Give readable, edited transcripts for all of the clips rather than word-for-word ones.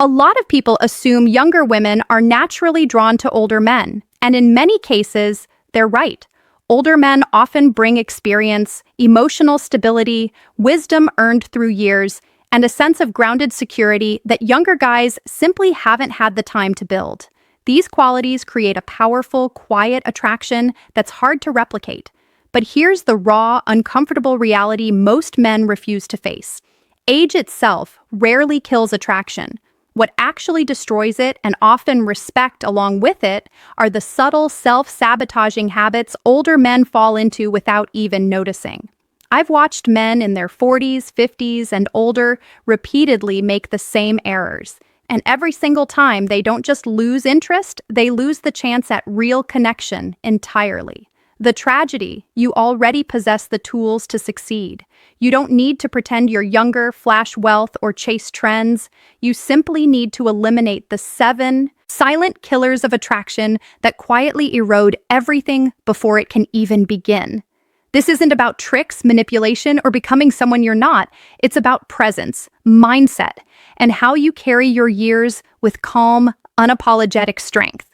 A lot of people assume younger women are naturally drawn to older men, and in many cases, they're right. Older men often bring experience, emotional stability, wisdom earned through years, and a sense of grounded security that younger guys simply haven't had the time to build. These qualities create a powerful, quiet attraction that's hard to replicate. But here's the raw, uncomfortable reality most men refuse to face. Age itself rarely kills attraction. What actually destroys it, and often respect along with it, are the subtle self-sabotaging habits older men fall into without even noticing. I've watched men in their 40s, 50s, and older repeatedly make the same errors. And every single time, they don't just lose interest, they lose the chance at real connection entirely. The tragedy: you already possess the tools to succeed. You don't need to pretend you're younger, flash wealth, or chase trends. You simply need to eliminate the 7 silent killers of attraction that quietly erode everything before it can even begin. This isn't about tricks, manipulation, or becoming someone you're not. It's about presence, mindset, and how you carry your years with calm, unapologetic strength.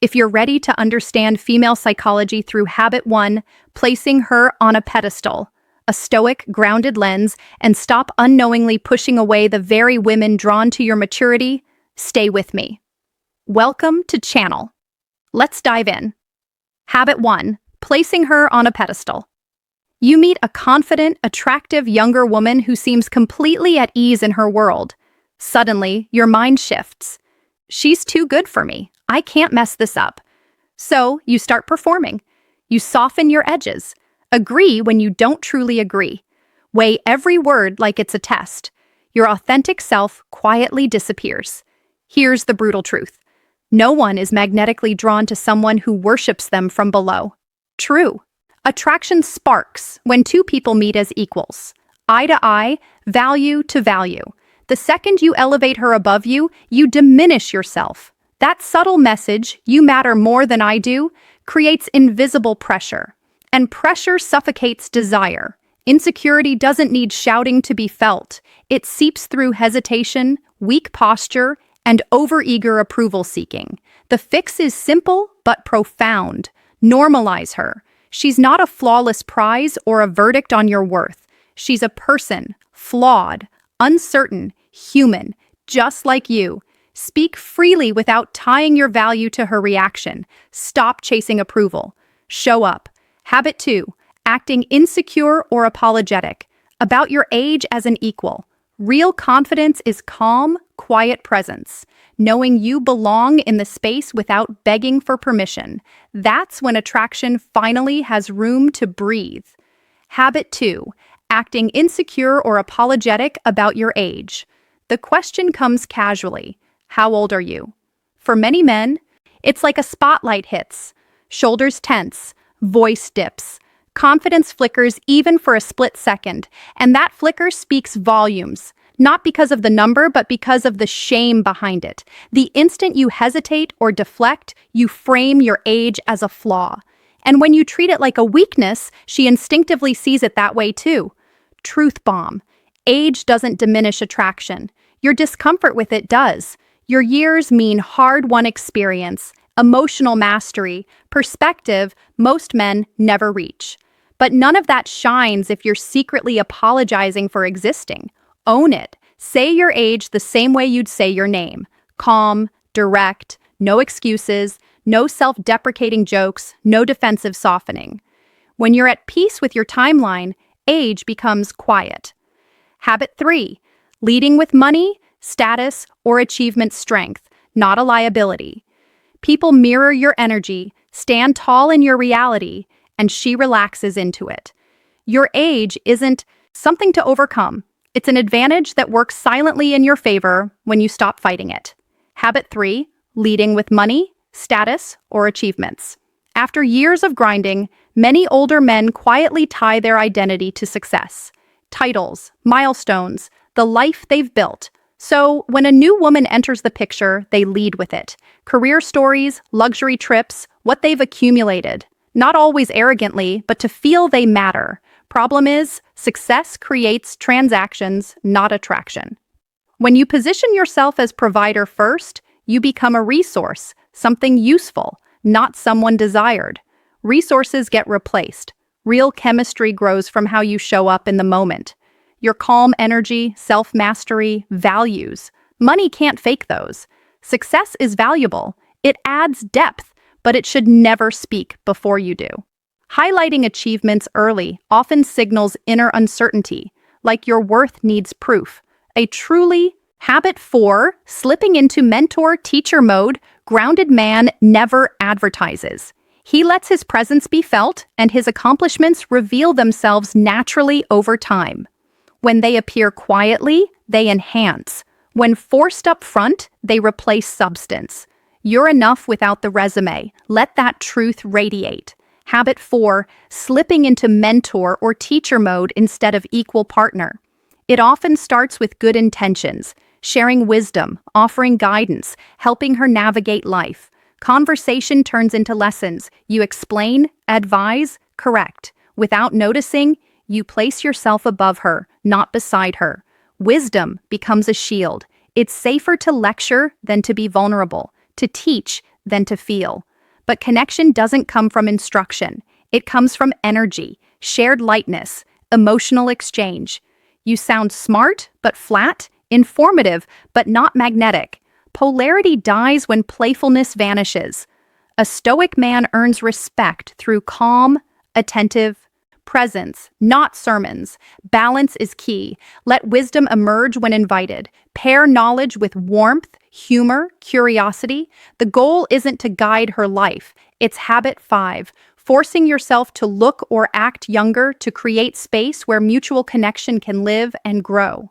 If you're ready to understand female psychology through habit 1, placing her on a pedestal, a stoic, grounded lens, and stop unknowingly pushing away the very women drawn to your maturity, stay with me. Welcome to Channel. Let's dive in. Habit 1, placing her on a pedestal. You meet a confident, attractive younger woman who seems completely at ease in her world. Suddenly, your mind shifts. She's too good for me. I can't mess this up. So you start performing. You soften your edges. Agree when you don't truly agree. Weigh every word like it's a test. Your authentic self quietly disappears. Here's the brutal truth. No one is magnetically drawn to someone who worships them from below. True. Attraction sparks when 2 people meet as equals. Eye to eye, value to value. The second you elevate her above you, you diminish yourself. That subtle message, "you matter more than I do," creates invisible pressure. And pressure suffocates desire. Insecurity doesn't need shouting to be felt. It seeps through hesitation, weak posture, and overeager approval seeking. The fix is simple but profound. Normalize her. She's not a flawless prize or a verdict on your worth. She's a person, flawed, uncertain, human, just like you. Speak freely without tying your value to her reaction. Stop chasing approval. Show up. Habit 2, acting insecure or apologetic. About your age as an equal. Real confidence is calm, quiet presence. Knowing you belong in the space without begging for permission. That's when attraction finally has room to breathe. Habit 2, acting insecure or apologetic about your age. The question comes casually. How old are you? For many men, it's like a spotlight hits. Shoulders tense, voice dips. Confidence flickers even for a split second, and that flicker speaks volumes. Not because of the number, but because of the shame behind it. The instant you hesitate or deflect, you frame your age as a flaw. And when you treat it like a weakness, she instinctively sees it that way too. Truth bomb. Age doesn't diminish attraction. Your discomfort with it does. Your years mean hard-won experience, emotional mastery, perspective most men never reach. But none of that shines if you're secretly apologizing for existing. Own it. Say your age the same way you'd say your name. Calm, direct, no excuses, no self-deprecating jokes, no defensive softening. When you're at peace with your timeline, age becomes quiet. Habit 3, leading with money, status, or achievement strength, not a liability. People mirror your energy, stand tall in your reality, and she relaxes into it. Your age isn't something to overcome. It's an advantage that works silently in your favor when you stop fighting it. Habit 3, leading with money, status, or achievements. After years of grinding, many older men quietly tie their identity to success. Titles, milestones, the life they've built. So when a new woman enters the picture, they lead with it. Career stories, luxury trips, what they've accumulated. Not always arrogantly, but to feel they matter. Problem is, success creates transactions, not attraction. When you position yourself as provider first, you become a resource, something useful, not someone desired. Resources get replaced. Real chemistry grows from how you show up in the moment. Your calm energy, self-mastery, values. Money can't fake those. Success is valuable. It adds depth, but it should never speak before you do. Highlighting achievements early often signals inner uncertainty, like your worth needs proof. Habit 4, slipping into mentor-teacher mode, grounded man never advertises. He lets his presence be felt, and his accomplishments reveal themselves naturally over time. When they appear quietly, they enhance. When forced up front, they replace substance. You're enough without the resume. Let that truth radiate. Habit 4, slipping into mentor or teacher mode instead of equal partner. It often starts with good intentions, sharing wisdom, offering guidance, helping her navigate life. Conversation turns into lessons. You explain, advise, correct. Without noticing, you place yourself above her, not beside her. Wisdom becomes a shield. It's safer to lecture than to be vulnerable, to teach than to feel. But connection doesn't come from instruction. It comes from energy, shared lightness, emotional exchange. You sound smart but flat, informative but not magnetic. Polarity dies when playfulness vanishes. A stoic man earns respect through calm, attentive presence, not sermons. Balance is key. Let wisdom emerge when invited. Pair knowledge with warmth, humor, curiosity. The goal isn't to guide her life. It's habit 5, forcing yourself to look or act younger to create space where mutual connection can live and grow.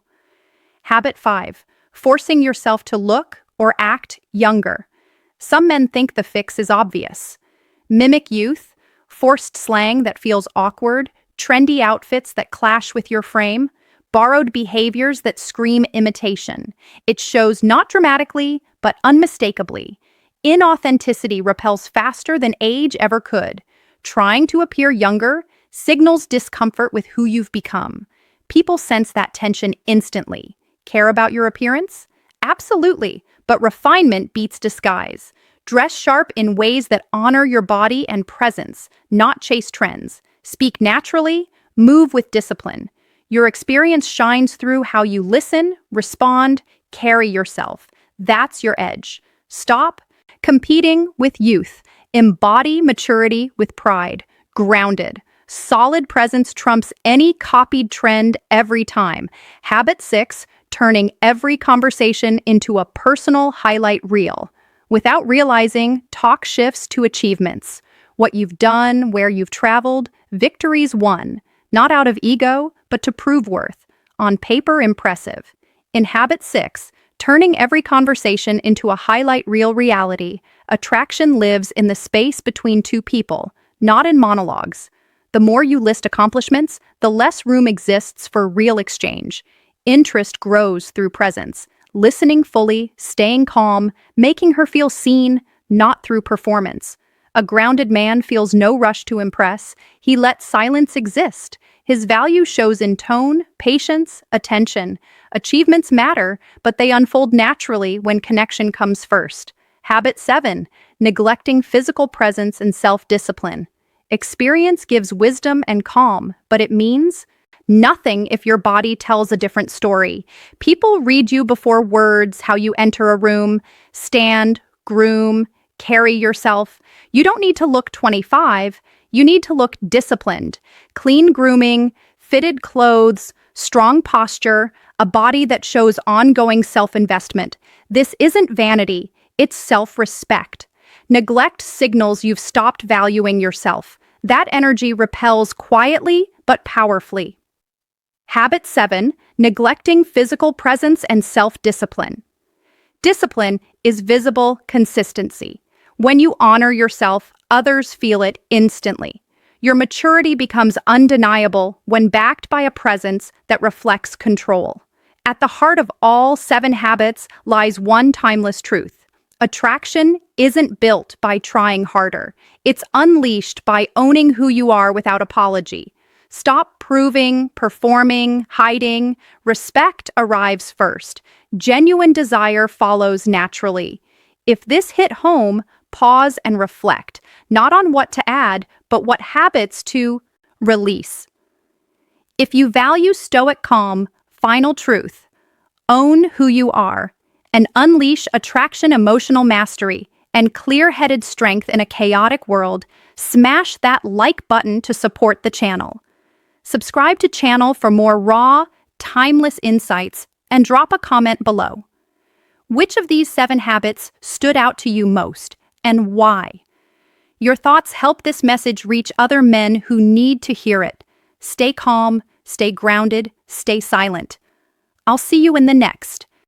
Habit 5, forcing yourself to look or act younger. Some men think the fix is obvious. Mimic youth, forced slang that feels awkward, trendy outfits that clash with your frame, borrowed behaviors that scream imitation. It shows not dramatically, but unmistakably. Inauthenticity repels faster than age ever could. Trying to appear younger signals discomfort with who you've become. People sense that tension instantly. Care about your appearance? Absolutely, but refinement beats disguise. Dress sharp in ways that honor your body and presence, not chase trends. Speak naturally, move with discipline. Your experience shines through how you listen, respond, carry yourself. That's your edge. Stop competing with youth. Embody maturity with pride. Grounded. Solid presence trumps any copied trend every time. Habit 6, turning every conversation into a personal highlight reel. Without realizing, talk shifts to achievements. What you've done, where you've traveled, victories won. Not out of ego, but to prove worth. On paper, impressive. In habit 6, turning every conversation into a highlight reel reality, attraction lives in the space between two people, not in monologues. The more you list accomplishments, the less room exists for real exchange. Interest grows through presence. Listening fully, staying calm, making her feel seen, not through performance. A grounded man feels no rush to impress. He lets silence exist. His value shows in tone, patience, attention. Achievements matter, but they unfold naturally when connection comes first. Habit 7, neglecting physical presence and self-discipline. Experience gives wisdom and calm, but it means nothing if your body tells a different story. People read you before words, how you enter a room, stand, groom, carry yourself. You don't need to look 25. You need to look disciplined. Clean grooming, fitted clothes, strong posture, a body that shows ongoing self-investment. This isn't vanity, it's self-respect. Neglect signals you've stopped valuing yourself. That energy repels quietly but powerfully. Habit 7, neglecting physical presence and self-discipline. Discipline is visible consistency. When you honor yourself, others feel it instantly. Your maturity becomes undeniable when backed by a presence that reflects control. At the heart of all 7 habits lies one timeless truth. Attraction isn't built by trying harder. It's unleashed by owning who you are without apology. Stop proving, performing, hiding. Respect arrives first. Genuine desire follows naturally. If this hit home, pause and reflect, not on what to add, but what habits to release. If you value stoic calm, final truth, own who you are, and unleash attraction emotional mastery and clear-headed strength in a chaotic world, smash that like button to support the channel. Subscribe to channel for more raw, timeless insights and drop a comment below. Which of these 7 habits stood out to you most and why? Your thoughts help this message reach other men who need to hear it. Stay calm, stay grounded, stay silent. I'll see you in the next.